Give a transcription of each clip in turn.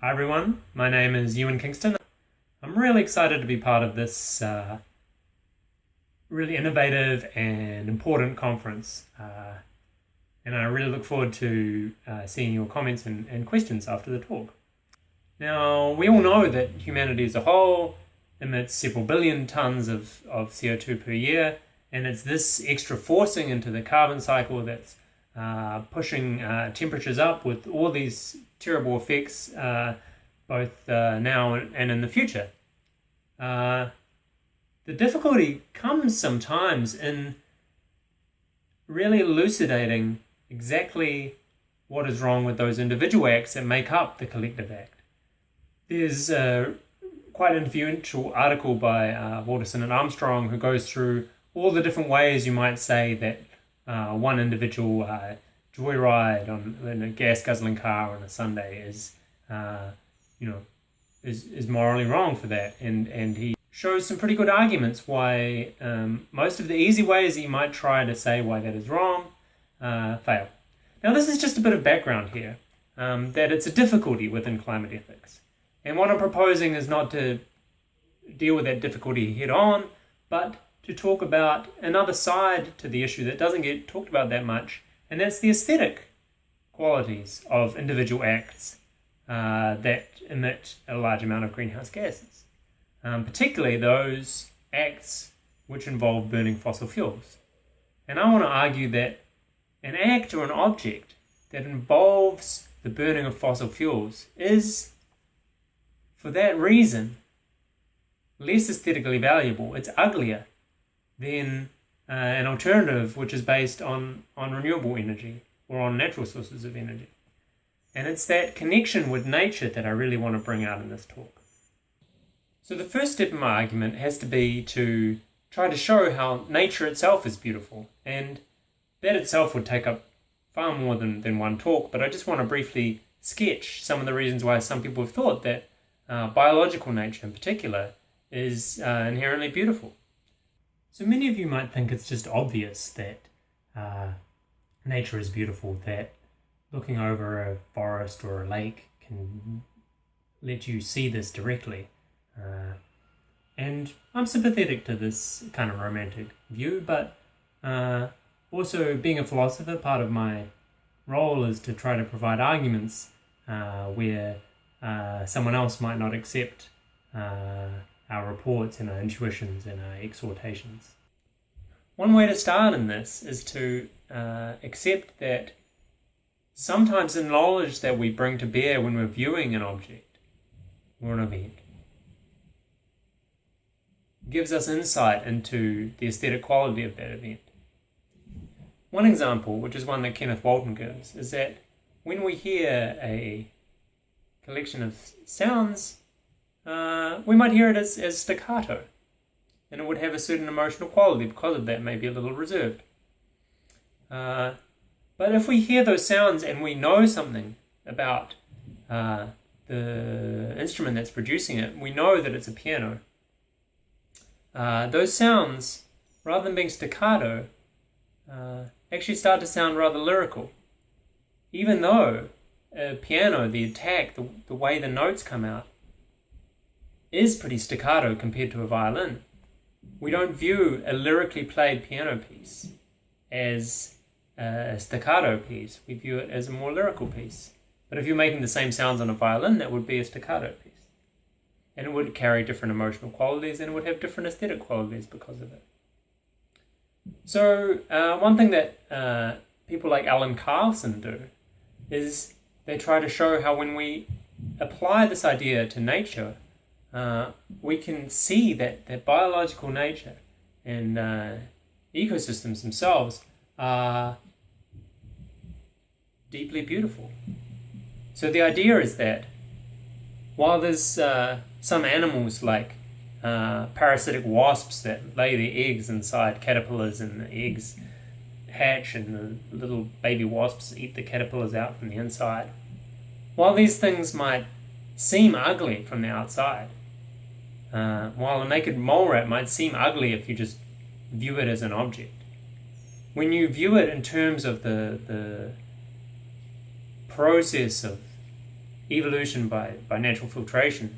Hi everyone, my name is Ewan Kingston. I'm really excited to be part of this really innovative and important conference. And I really look forward to seeing your comments and questions after the talk. Now, we all know that humanity as a whole emits several billion tons of CO2 per year, and it's this extra forcing into the carbon cycle that's pushing temperatures up with all these terrible effects both now and in the future. The difficulty comes sometimes in really elucidating exactly what is wrong with those individual acts that make up the collective act. There's a quite influential article by Walterson and Armstrong who goes through all the different ways you might say that one individual joyride in a gas-guzzling car on a Sunday is morally wrong for that, and he shows some pretty good arguments why most of the easy ways that you might try to say why that is wrong fail. Now, this is just a bit of background here, that it's a difficulty within climate ethics, and what I'm proposing is not to deal with that difficulty head on, but to talk about another side to the issue that doesn't get talked about that much, and that's the aesthetic qualities of individual acts that emit a large amount of greenhouse gases, particularly those acts which involve burning fossil fuels. And I want to argue that an act or an object that involves the burning of fossil fuels is, for that reason, less aesthetically valuable. It's uglier than an alternative which is based on renewable energy or on natural sources of energy. And it's that connection with nature that I really want to bring out in this talk. So the first step in my argument has to be to try to show how nature itself is beautiful. And that itself would take up far more than one talk, but I just want to briefly sketch some of the reasons why some people have thought that biological nature in particular is inherently beautiful. So many of you might think it's just obvious that nature is beautiful, that looking over a forest or a lake can let you see this directly. And I'm sympathetic to this kind of romantic view, but also being a philosopher, part of my role is to try to provide arguments where someone else might not accept our reports and our intuitions and our exhortations. One way to start in this is to accept that sometimes the knowledge that we bring to bear when we're viewing an object or an event gives us insight into the aesthetic quality of that event. One example, which is one that Kenneth Walton gives, is that when we hear a collection of sounds, we might hear it as staccato, and it would have a certain emotional quality because of that, maybe a little reserved. But if we hear those sounds and we know something about the instrument that's producing it, we know that it's a piano. Those sounds, rather than being staccato, actually start to sound rather lyrical. Even though a piano, the attack, the way the notes come out, is pretty staccato compared to a violin, we don't view a lyrically played piano piece as a staccato piece. We view it as a more lyrical piece. But if you're making the same sounds on a violin, that would be a staccato piece. And it would carry different emotional qualities, and it would have different aesthetic qualities because of it. So one thing that people like Alan Carlson do is they try to show how when we apply this idea to nature, we can see that biological nature and ecosystems themselves are deeply beautiful. So the idea is that while there's some animals like parasitic wasps that lay their eggs inside caterpillars, and the eggs hatch and the little baby wasps eat the caterpillars out from the inside, while these things might seem ugly from the outside, while a naked mole rat might seem ugly if you just view it as an object, when you view it in terms of the process of evolution by natural filtration,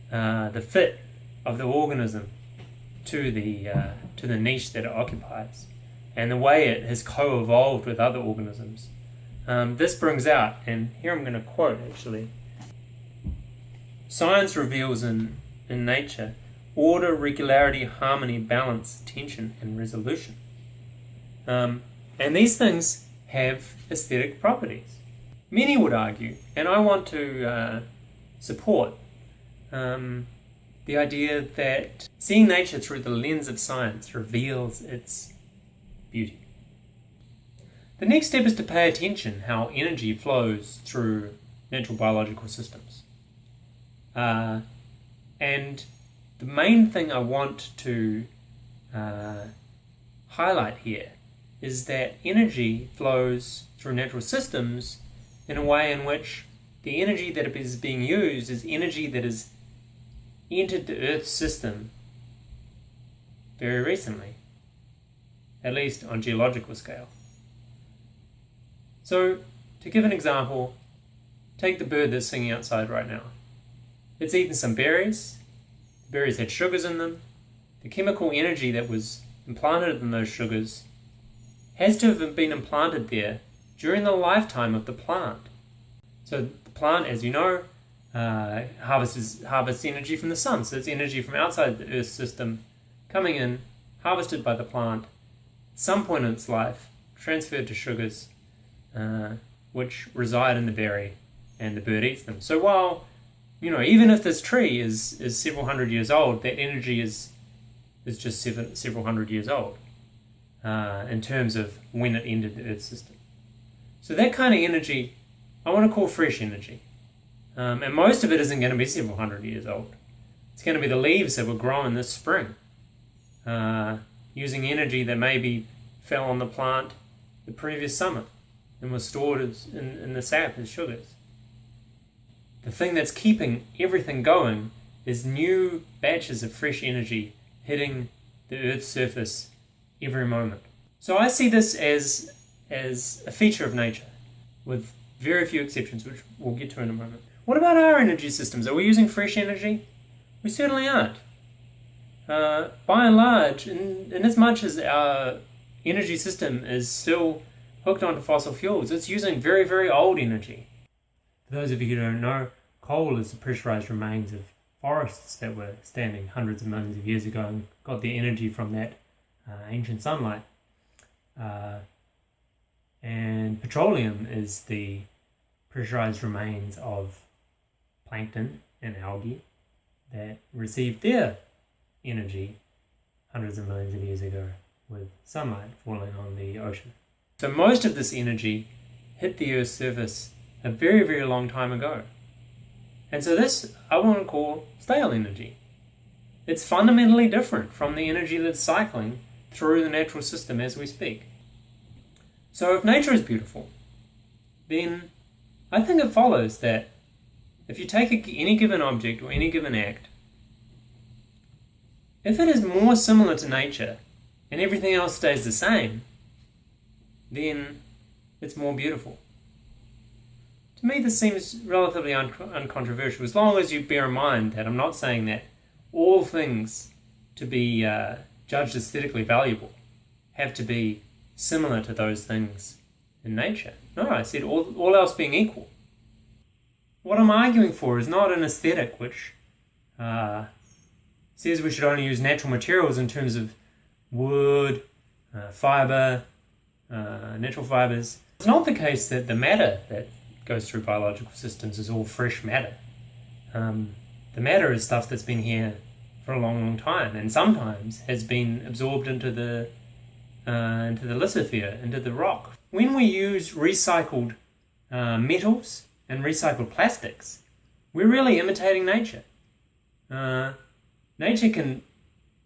the fit of the organism to the niche that it occupies, and the way it has co-evolved with other organisms. This brings out, and here I'm going to quote actually, science reveals in nature order, regularity, harmony, balance, tension, and resolution. And these things have aesthetic properties. Many would argue, and I want to support the idea that seeing nature through the lens of science reveals its beauty. The next step is to pay attention how energy flows through natural biological systems. And the main thing I want to highlight here is that energy flows through natural systems in a way in which the energy that is being used is energy that has entered the Earth's system very recently, at least on geological scale. So, to give an example, take the bird that's singing outside right now. It's eaten some berries. The berries had sugars in them. The chemical energy that was implanted in those sugars has to have been implanted there during the lifetime of the plant. So the plant, as you know, harvests energy from the sun. So it's energy from outside the Earth system coming in, harvested by the plant, at some point in its life, transferred to sugars, which reside in the berry, and the bird eats them. So while, even if this tree is several hundred years old, that energy is just several hundred years old in terms of when it entered the Earth system. So that kind of energy, I want to call fresh energy. And most of it isn't going to be several hundred years old. It's going to be the leaves that were growing this spring, using energy that maybe fell on the plant the previous summer and was stored in the sap as sugars. The thing that's keeping everything going is new batches of fresh energy hitting the Earth's surface every moment. So I see this as a feature of nature, with very few exceptions, which we'll get to in a moment. What about our energy systems? Are we using fresh energy? We certainly aren't. By and large, in as much as our energy system is still hooked onto fossil fuels, it's using very, very old energy. For those of you who don't know, coal is the pressurized remains of forests that were standing hundreds of millions of years ago and got their energy from that ancient sunlight. And petroleum is the pressurized remains of plankton and algae that received their energy hundreds of millions of years ago with sunlight falling on the ocean. So most of this energy hit the Earth's surface a very, very long time ago. And so this I want to call stale energy. It's fundamentally different from the energy that's cycling through the natural system as we speak. So if nature is beautiful, then I think it follows that if you take any given object or any given act, if it is more similar to nature and everything else stays the same, then it's more beautiful. To me, this seems relatively uncontroversial, as long as you bear in mind that I'm not saying that all things to be judged aesthetically valuable have to be similar to those things in nature. No, I said all else being equal. What I'm arguing for is not an aesthetic which says we should only use natural materials in terms of wood, fibre, natural fibres. It's not the case that the matter that goes through biological systems is all fresh matter. The matter is stuff that's been here for a long, long time, and sometimes has been absorbed into the lithosphere, into the rock. When we use recycled metals and recycled plastics, we're really imitating nature. Nature can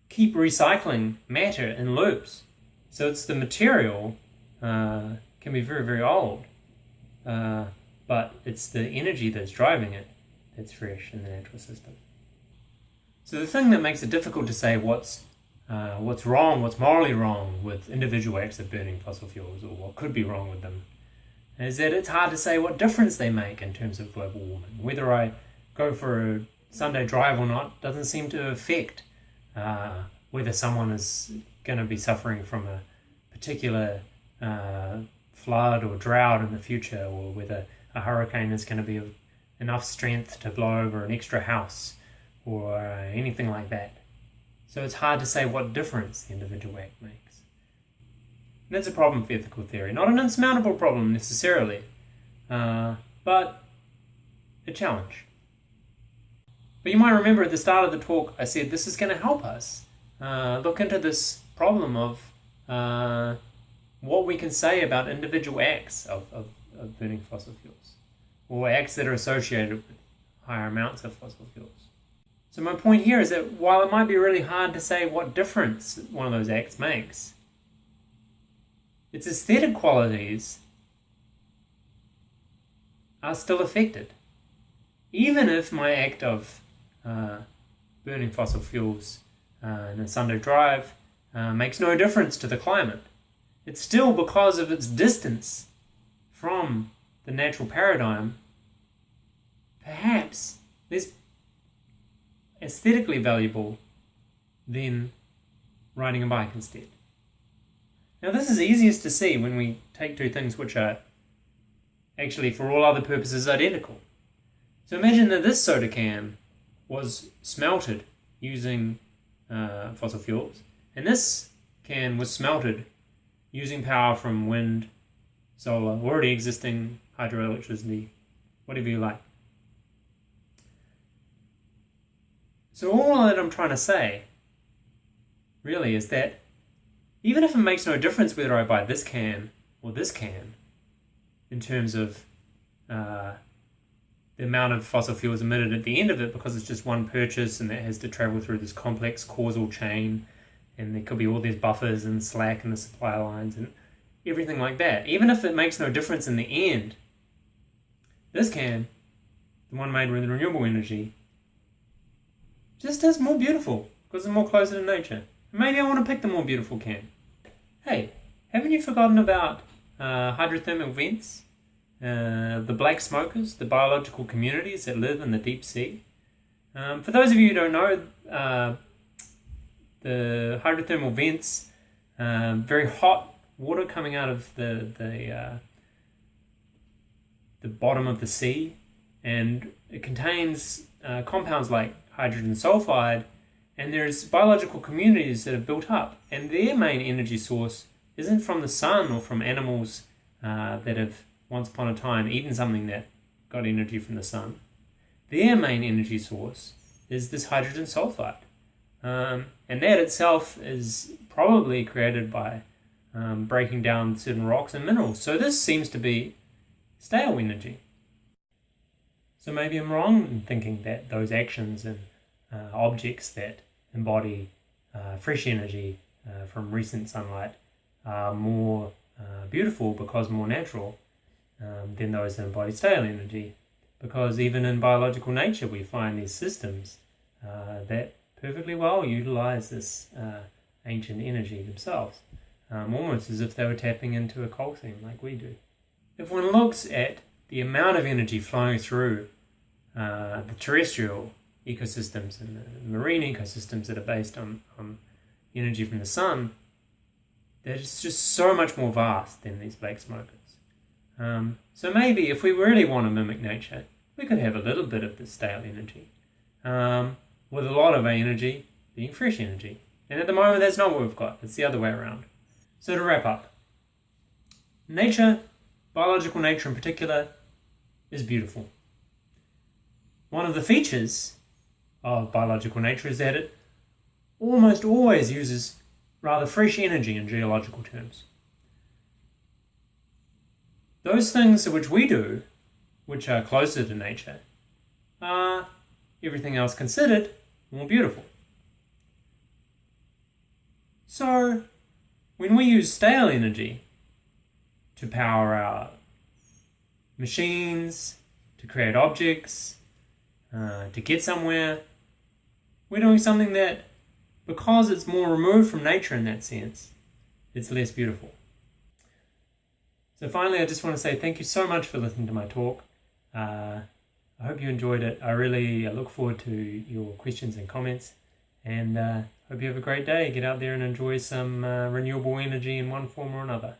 keep recycling matter in loops, so it's the material can be very, very old, but it's the energy that's driving it that's fresh in the natural system. So the thing that makes it difficult to say what's wrong, what's morally wrong with individual acts of burning fossil fuels, or what could be wrong with them, is that it's hard to say what difference they make in terms of global warming. Whether I go for a Sunday drive or not doesn't seem to affect whether someone is going to be suffering from a particular flood or drought in the future, or whether a hurricane is going to be of enough strength to blow over an extra house or anything like that. So it's hard to say what difference the individual act makes. And that's a problem for ethical theory. Not an insurmountable problem necessarily, but a challenge. But you might remember at the start of the talk I said this is going to help us look into this problem of what we can say about individual acts of burning fossil fuels, or acts that are associated with higher amounts of fossil fuels. So my point here is that while it might be really hard to say what difference one of those acts makes, its aesthetic qualities are still affected. Even if my act of burning fossil fuels in a Sunday drive makes no difference to the climate, it's still because of its distance from the natural paradigm, perhaps less aesthetically valuable than riding a bike instead. Now this is easiest to see when we take two things which are actually for all other purposes identical. So imagine that this soda can was smelted using fossil fuels, and this can was smelted using power from wind, solar, already existing hydroelectricity, whatever you like. So all that I'm trying to say really is that even if it makes no difference whether I buy this can or this can in terms of the amount of fossil fuels emitted at the end of it, because it's just one purchase and that has to travel through this complex causal chain, and there could be all these buffers and slack in the supply lines and everything like that. Even if it makes no difference in the end, this can, the one made with renewable energy, just is more beautiful because it's more closer to nature. Maybe I want to pick the more beautiful can. Hey, haven't you forgotten about hydrothermal vents? The black smokers, the biological communities that live in the deep sea. For those of you who don't know, the hydrothermal vents, very hot water coming out of the bottom of the sea, and it contains compounds like hydrogen sulfide, and there's biological communities that have built up, and their main energy source isn't from the sun or from animals that have once upon a time eaten something that got energy from the sun. Their main energy source is this hydrogen sulfide. And that itself is probably created by breaking down certain rocks and minerals. So this seems to be stale energy. So maybe I'm wrong in thinking that those actions and objects that embody fresh energy from recent sunlight are more beautiful because more natural than those that embody stale energy. Because even in biological nature we find these systems that perfectly well utilize this ancient energy themselves, almost as if they were tapping into a coal seam like we do. If one looks at the amount of energy flowing through the terrestrial ecosystems and the marine ecosystems that are based on energy from the sun, they're just so much more vast than these black smokers. So maybe if we really want to mimic nature, we could have a little bit of this stale energy, with a lot of our energy being fresh energy. And at the moment that's not what we've got, it's the other way around. So to wrap up, nature, biological nature in particular, is beautiful. One of the features of biological nature is that it almost always uses rather fresh energy in geological terms. Those things which we do, which are closer to nature, are, everything else considered, more beautiful. So, when we use stale energy to power our machines, to create objects, to get somewhere, we're doing something that, because it's more removed from nature in that sense, it's less beautiful. So finally, I just want to say thank you so much for listening to my talk. I hope you enjoyed it. I really look forward to your questions and comments, and hope you have a great day. Get out there and enjoy some renewable energy in one form or another.